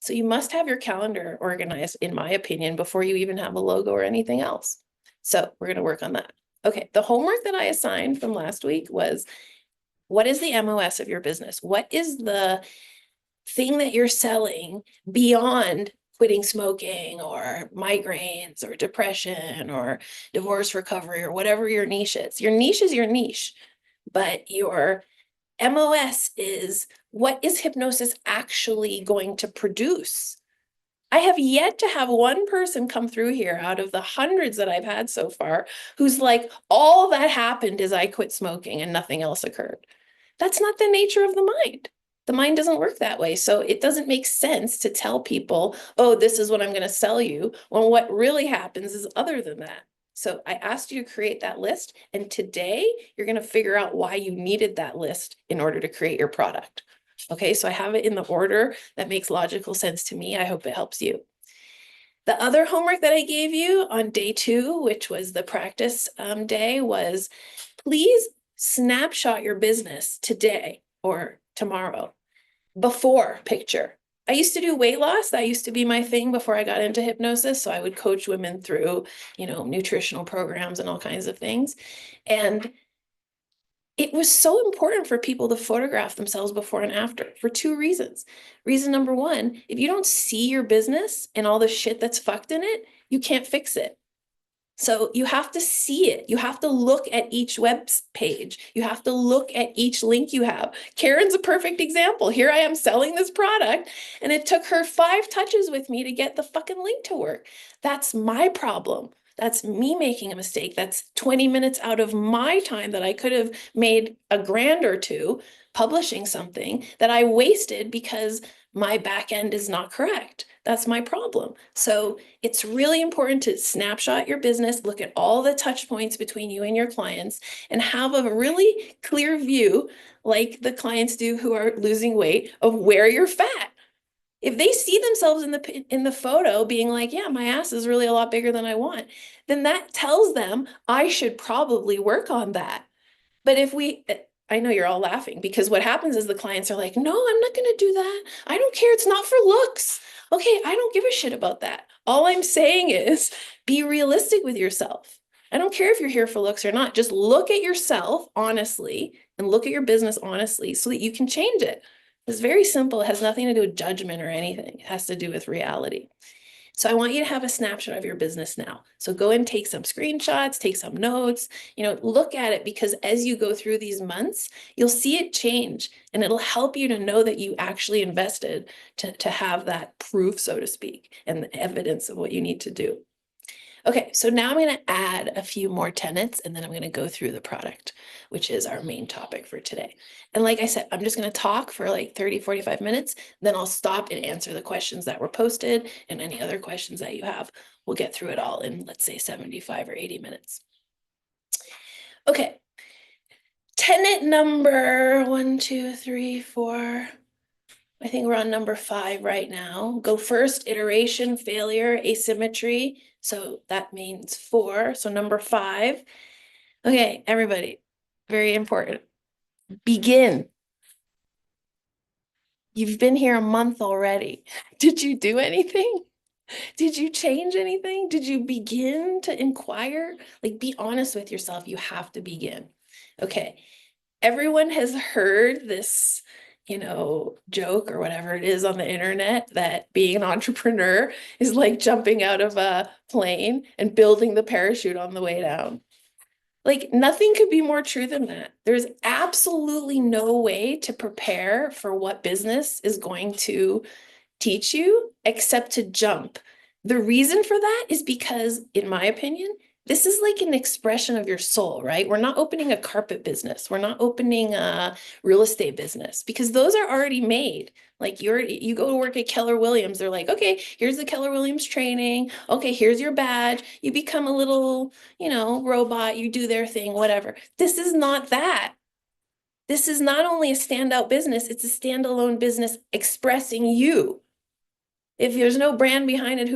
So you must have your calendar organized, in my opinion, before you even have a logo or anything else. So we're going to work on that. Okay, the homework that I assigned from last week was, what is the MOS of your business? What is the thing that you're selling beyond quitting smoking or migraines or depression or divorce recovery or whatever your niche is? Your niche is your niche, but your MOS is, what is hypnosis actually going to produce? I have yet to have one person come through here out of the hundreds that I've had so far who's like, all that happened is I quit smoking and nothing else occurred. That's not the nature of the mind. The mind doesn't work that way. So it doesn't make sense to tell people, oh, this is what I'm going to sell you, when what really happens is other than that. So I asked you to create that list, and today you're going to figure out why you needed that list in order to create your product. Okay, so I have it in the order that makes logical sense to me. I hope it helps you. The other homework that I gave you on day 2, which was the practice day, was please snapshot your business today or tomorrow, before picture. I used to do weight loss. That used to be my thing before I got into hypnosis. So I would coach women through, nutritional programs and all kinds of things. And it was so important for people to photograph themselves before and after for 2 reasons. Reason number 1, if you don't see your business and all the shit that's fucked in it, you can't fix it. So you have to see it. You have to look at each web page. You have to look at each link you have. Karen's a perfect example. Here I am selling this product, and it took her 5 touches with me to get the fucking link to work. That's my problem. That's me making a mistake. That's 20 minutes out of my time that I could have made a grand or two publishing something that I wasted because my back end is not correct. That's my problem. So it's really important to snapshot your business, look at all the touch points between you and your clients, and have a really clear view, like the clients do who are losing weight, of where you're fat. If they see themselves in the photo being like, yeah, my ass is really a lot bigger than I want, then that tells them I should probably work on that. But I know you're all laughing, because what happens is the clients are like, no, I'm not going to do that. I don't care. It's not for looks. Okay, I don't give a shit about that. All I'm saying is be realistic with yourself. I don't care if you're here for looks or not. Just look at yourself honestly and look at your business honestly so that you can change it. It's very simple. It has nothing to do with judgment or anything. It has to do with reality. So I want you to have a snapshot of your business now. So go and take some screenshots, take some notes, look at it, because as you go through these months, you'll see it change, and it'll help you to know that you actually invested to have that proof, so to speak, and the evidence of what you need to do. Okay, so now I'm going to add a few more tenets, and then I'm going to go through the product, which is our main topic for today. And like I said, I'm just going to talk for like 30, 45 minutes, then I'll stop and answer the questions that were posted and any other questions that you have. We'll get through it all in, let's say, 75 or 80 minutes. Okay, tenet number 1, 2, 3, 4. I think we're on number 5 right now. Go first, iteration, failure, asymmetry. So that means 4. So number 5. Okay, everybody, very important. Begin. You've been here a month already. Did you do anything? Did you change anything? Did you begin to inquire? Like, be honest with yourself. You have to begin. Okay. Everyone has heard this, joke or whatever it is on the internet, that being an entrepreneur is like jumping out of a plane and building the parachute on the way down. Like, nothing could be more true than that. There's absolutely no way to prepare for what business is going to teach you except to jump. The reason for that is because, in my opinion, this is like an expression of your soul, right? We're not opening a carpet business. We're not opening a real estate business, because those are already made. Like, you go to work at Keller Williams, they're like, okay, here's the Keller Williams training. Okay, here's your badge. You become a little, robot, you do their thing, whatever. This is not that. This is not only a standout business, it's a standalone business expressing you. If there's no brand behind it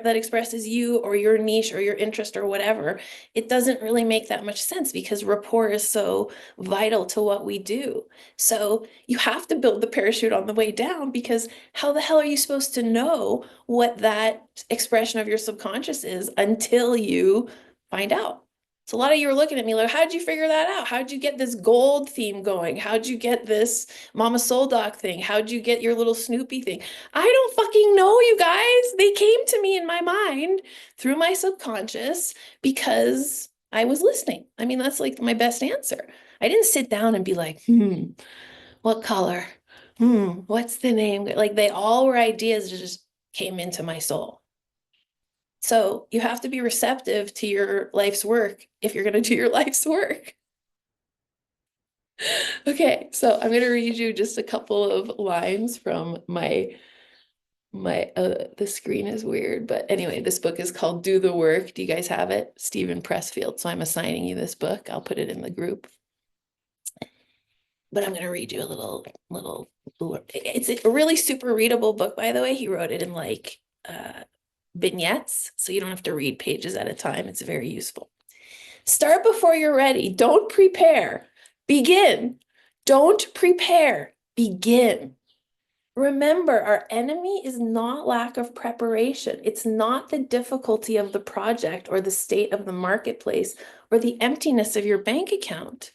that expresses you or your niche or your interest or whatever, it doesn't really make that much sense because rapport is so vital to what we do. So you have to build the parachute on the way down, because how the hell are you supposed to know what that expression of your subconscious is until you find out? So a lot of you are looking at me like, how'd you figure that out? How'd you get this gold theme going? How'd you get this Mama Soul Doc thing? How'd you get your little Snoopy thing? I don't fucking know, you guys. They came to me in my mind through my subconscious because I was listening. I mean, that's like my best answer. I didn't sit down and be like, what color? What's the name? Like, they all were ideas that just came into my soul. So you have to be receptive to your life's work if you're going to do your life's work. Okay, so I'm going to read you just a couple of lines from the screen is weird, but anyway, this book is called Do the Work. Do you guys have it? Stephen Pressfield. So I'm assigning you this book. I'll put it in the group. But I'm going to read you a little, it's a really super readable book, by the way. He wrote it in like vignettes, so you don't have to read pages at a time. It's very useful. Start before you're ready. Don't prepare. Begin. Don't prepare. Begin. Remember, our enemy is not lack of preparation. It's not the difficulty of the project or the state of the marketplace or the emptiness of your bank account.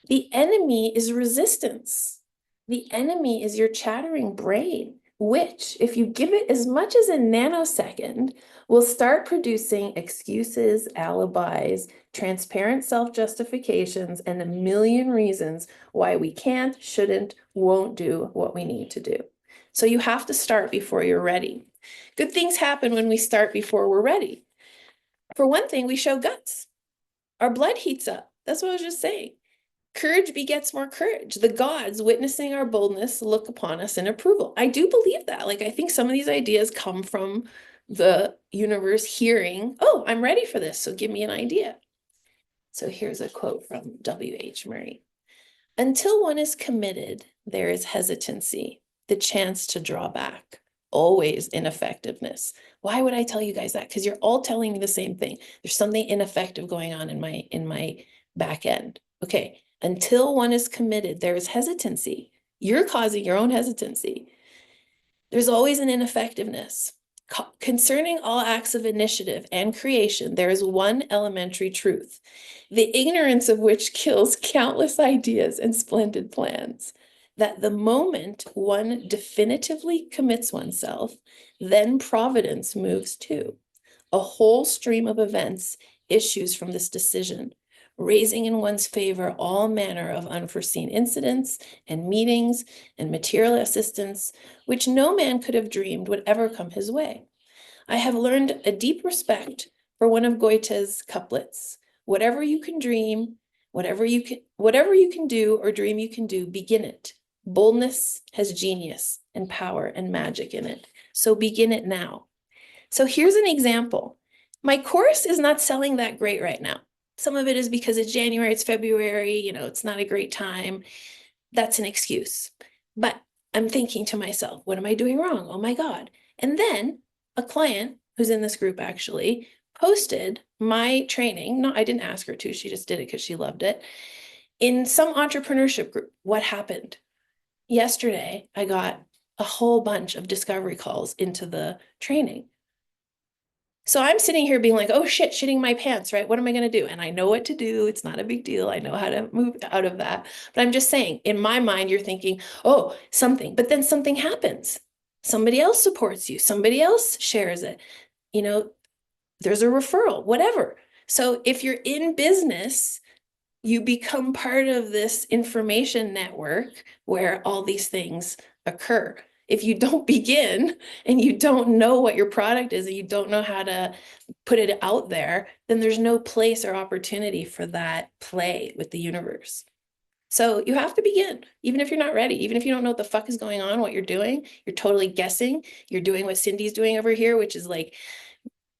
The enemy is resistance. The enemy is your chattering brain, which, if you give it as much as a nanosecond, will start producing excuses, alibis, transparent self-justifications, and a million reasons why we can't, shouldn't, won't do what we need to do. So you have to start before you're ready. Good things happen when we start before we're ready. For one thing, we show guts. Our blood heats up. That's what I was just saying. Courage begets more courage. The gods, witnessing our boldness, look upon us in approval. I do believe that. Like, I think some of these ideas come from the universe hearing, oh, I'm ready for this, so give me an idea. So here's a quote from W.H. Murray. Until one is committed, there is hesitancy, the chance to draw back, always ineffectiveness. Why would I tell you guys that? Because you're all telling me the same thing. There's something ineffective going on in my back end. Okay. Until one is committed, there is hesitancy. You're causing your own hesitancy. There's always an ineffectiveness. Concerning all acts of initiative and creation, there is one elementary truth, the ignorance of which kills countless ideas and splendid plans, that the moment one definitively commits oneself, then providence moves too. A whole stream of events issues from this decision, raising in one's favor all manner of unforeseen incidents and meetings and material assistance, which no man could have dreamed would ever come his way. I have learned a deep respect for one of Goethe's couplets. Whatever you can dream, whatever you can do or dream you can do, begin it. Boldness has genius and power and magic in it. So begin it now. So here's an example. My course is not selling that great right now. Some of it is because it's January, it's February, it's not a great time. That's an excuse. But I'm thinking to myself, what am I doing wrong? Oh my God. And then a client who's in this group actually posted my training. No, I didn't ask her to. She just did it because she loved it. In some entrepreneurship group, what happened? Yesterday, I got a whole bunch of discovery calls into the training. So I'm sitting here being like, oh shit, shitting my pants, right? What am I going to do? And I know what to do. It's not a big deal. I know how to move out of that. But I'm just saying, in my mind, you're thinking, oh, something. But then something happens. Somebody else supports you. Somebody else shares it. There's a referral, whatever. So if you're in business, you become part of this information network where all these things occur. If you don't begin and you don't know what your product is and you don't know how to put it out there, then there's no place or opportunity for that play with the universe. So you have to begin, even if you're not ready, even if you don't know what the fuck is going on, what you're doing, you're totally guessing. You're doing what Cindy's doing over here, which is like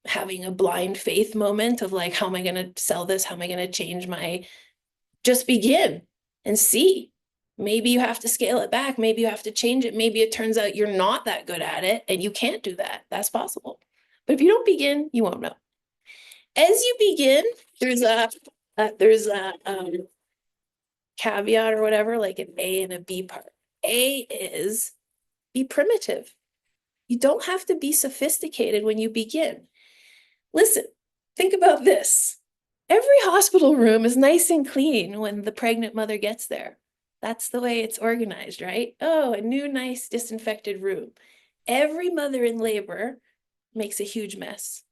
having a blind faith moment of like, how am I going to sell this? How am I going to change just begin and see. Maybe you have to scale it back. Maybe you have to change it. Maybe it turns out you're not that good at it and you can't do that. That's possible. But if you don't begin, you won't know. As you begin, there's a caveat or whatever, like an A and a B part. A is be primitive. You don't have to be sophisticated when you begin. Listen, think about this. Every hospital room is nice and clean when the pregnant mother gets there. That's the way it's organized, right? Oh, a new, nice, disinfected room. Every mother in labor makes a huge mess.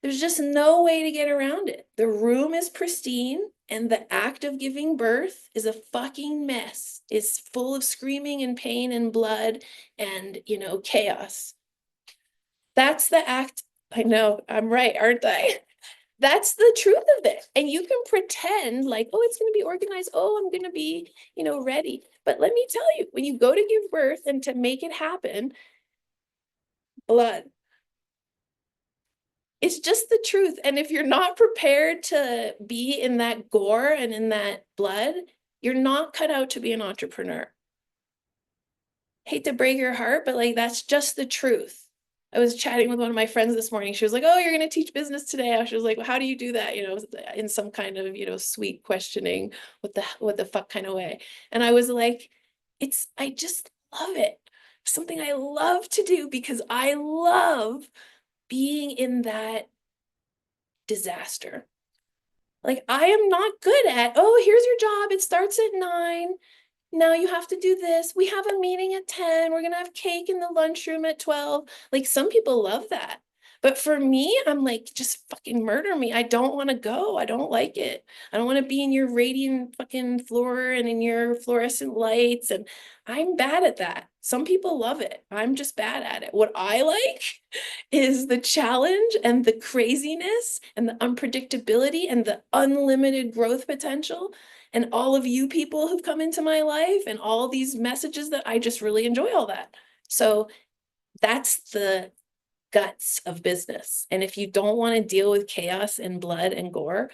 There's just no way to get around it. The room is pristine, and the act of giving birth is a fucking mess. It's full of screaming and pain and blood and, chaos. That's the act. I know, I'm right, aren't I? That's the truth of it. And you can pretend like, oh, it's going to be organized. Oh, I'm going to be, ready. But let me tell you, when you go to give birth and to make it happen, blood. It's just the truth. And if you're not prepared to be in that gore and in that blood, you're not cut out to be an entrepreneur. Hate to break your heart, but like, that's just the truth. I was chatting with one of my friends this morning. She was like, oh, you're going to teach business today. She was like, well, how do you do that? In some kind of, sweet questioning, what the fuck kind of way. And I was like, I just love it. Something I love to do because I love being in that disaster. Like, I am not good at, oh, here's your job. It starts at 9. Now you have to do this. We have a meeting at 10. We're going to have cake in the lunchroom at 12. Like, some people love that. But for me, I'm like, just fucking murder me. I don't want to go. I don't like it. I don't want to be in your radiant fucking floor and in your fluorescent lights. And I'm bad at that. Some people love it. I'm just bad at it. What I like is the challenge and the craziness and the unpredictability and the unlimited growth potential. And all of you people who've come into my life and all these messages that I just really enjoy all that. So that's the guts of business. And if you don't want to deal with chaos and blood and gore,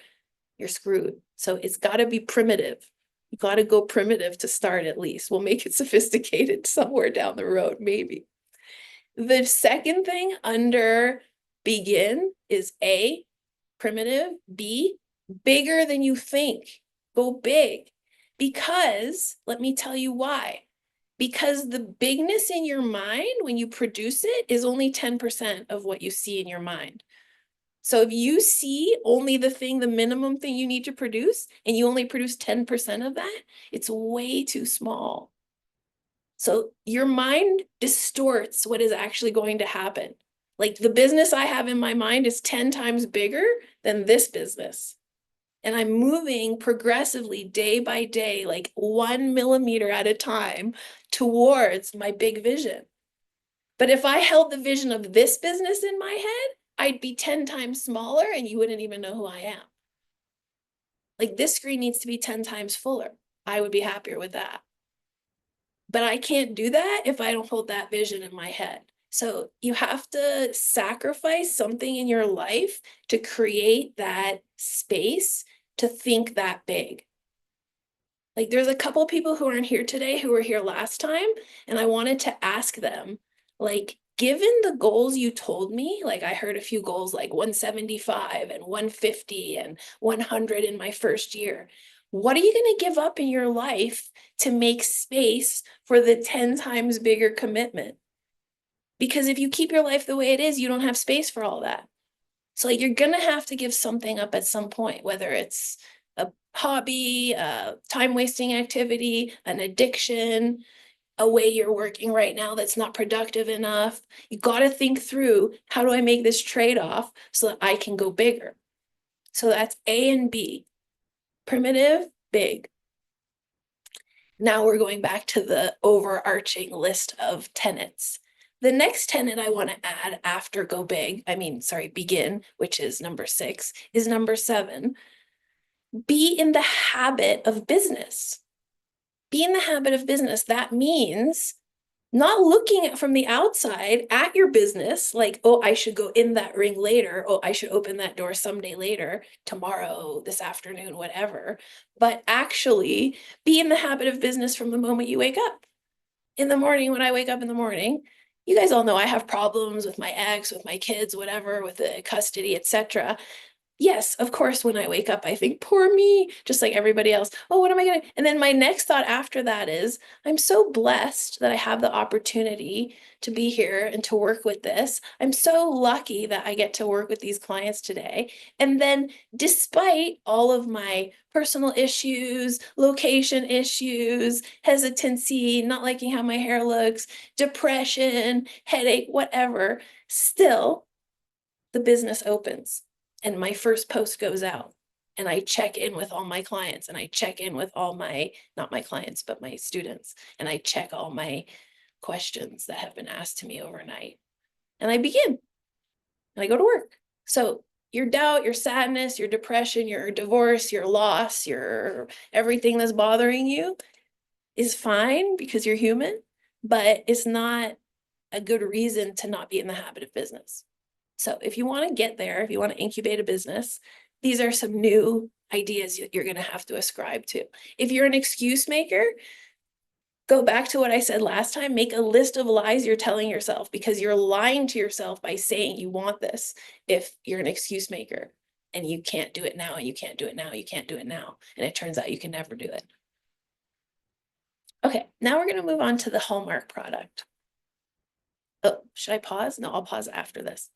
you're screwed. So it's got to be primitive. You got to go primitive to start at least. We'll make it sophisticated somewhere down the road, maybe. The second thing under begin is A, primitive, B, bigger than you think. Go big. Because, let me tell you why. Because the bigness in your mind, when you produce it, is only 10% of what you see in your mind. So if you see only the minimum thing you need to produce, and you only produce 10% of that, it's way too small. So your mind distorts what is actually going to happen. Like, the business I have in my mind is 10 times bigger than this business. And I'm moving progressively day by day, like 1 millimeter at a time towards my big vision. But if I held the vision of this business in my head, I'd be 10 times smaller and you wouldn't even know who I am. Like, this screen needs to be 10 times fuller. I would be happier with that. But I can't do that if I don't hold that vision in my head. So you have to sacrifice something in your life to create that space to think that big. Like, there's a couple people who aren't here today who were here last time, and I wanted to ask them, like, given the goals you told me, like, I heard a few goals like 175 and 150 and 100 in my first year. What are you going to give up in your life to make space for the 10 times bigger commitment? Because if you keep your life the way it is, you don't have space for all that. So, like, you're going to have to give something up at some point, whether it's a hobby, a time-wasting activity, an addiction, a way you're working right now that's not productive enough. You got to think through, how do I make this trade-off so that I can go bigger? So that's A and B. Primitive, big. Now we're going back to the overarching list of tenets. The next tenet I want to add after begin, which is number 6, is number 7. Be in the habit of business. Be in the habit of business. That means not looking at from the outside at your business, like, oh, I should go in that ring later. Oh, I should open that door someday later, tomorrow, this afternoon, whatever. But actually be in the habit of business from the moment you wake up. In the morning, when I wake up in the morning, you guys all know I have problems with my ex, with my kids, whatever, with the custody, etc. Yes, of course, when I wake up, I think, poor me, just like everybody else. Oh, what am I gonna? And then my next thought after that is, I'm so blessed that I have the opportunity to be here and to work with this. I'm so lucky that I get to work with these clients today. And then, despite all of my personal issues, location issues, hesitancy, not liking how my hair looks, depression, headache, whatever, still, the business opens and my first post goes out and I check in with all my clients and I check in with all my, not my clients, but my students, and I check all my questions that have been asked to me overnight. And I begin and I go to work. So your doubt, your sadness, your depression, your divorce, your loss, your everything that's bothering you is fine because you're human, but it's not a good reason to not be in the habit of business. So if you want to get there, if you want to incubate a business, these are some new ideas you're going to have to ascribe to. If you're an excuse maker, go back to what I said last time, make a list of lies you're telling yourself, because you're lying to yourself by saying you want this if you're an excuse maker and you can't do it now, and you can't do it now, you can't do it now. And it turns out you can never do it. Okay, now we're going to move on to the Hallmark product. Oh, should I pause? No, I'll pause after this.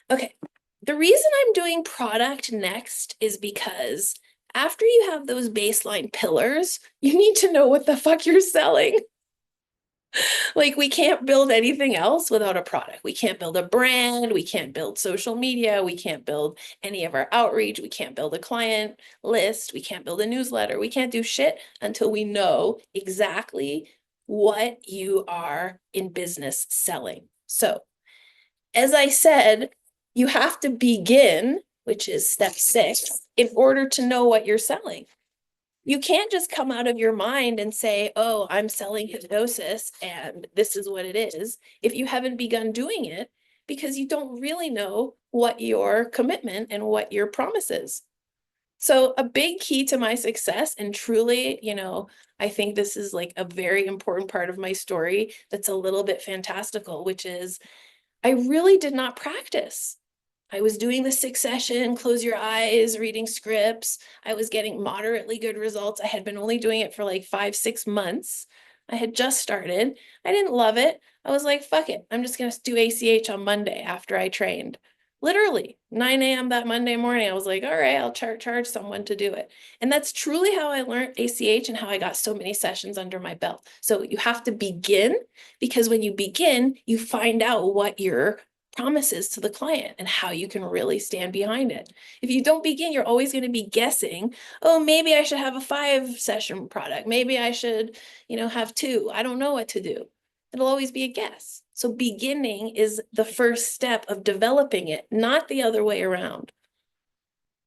Okay, the reason I'm doing product next is because after you have those baseline pillars, you need to know what the fuck you're selling. Like, we can't build anything else without a product. We can't build a brand. We can't build social media. We can't build any of our outreach. We can't build a client list. We can't build a newsletter. We can't do shit until we know exactly what you are in business selling. So, as I said, you have to begin, which is step 6, in order to know what you're selling. You can't just come out of your mind and say, oh, I'm selling hypnosis and this is what it is, if you haven't begun doing it, because you don't really know what your commitment and what your promise is. So a big key to my success, and truly, I think this is like a very important part of my story that's a little bit fantastical, which is I really did not practice. I was doing the 6 session, close your eyes, reading scripts. I was getting moderately good results. I had been only doing it for like 5-6 months. I had just started. I didn't love it. I was like, fuck it. I'm just going to do ACH on Monday after I trained. Literally 9 a.m. that Monday morning, I was like, all right, I'll charge someone to do it. And that's truly how I learned ACH and how I got so many sessions under my belt. So you have to begin, because when you begin, you find out what your promises to the client and how you can really stand behind it. If you don't begin, you're always going to be guessing, oh, maybe I should have a 5-session product. Maybe I should, have 2. I don't know what to do. It'll always be a guess. So beginning is the first step of developing it, not the other way around.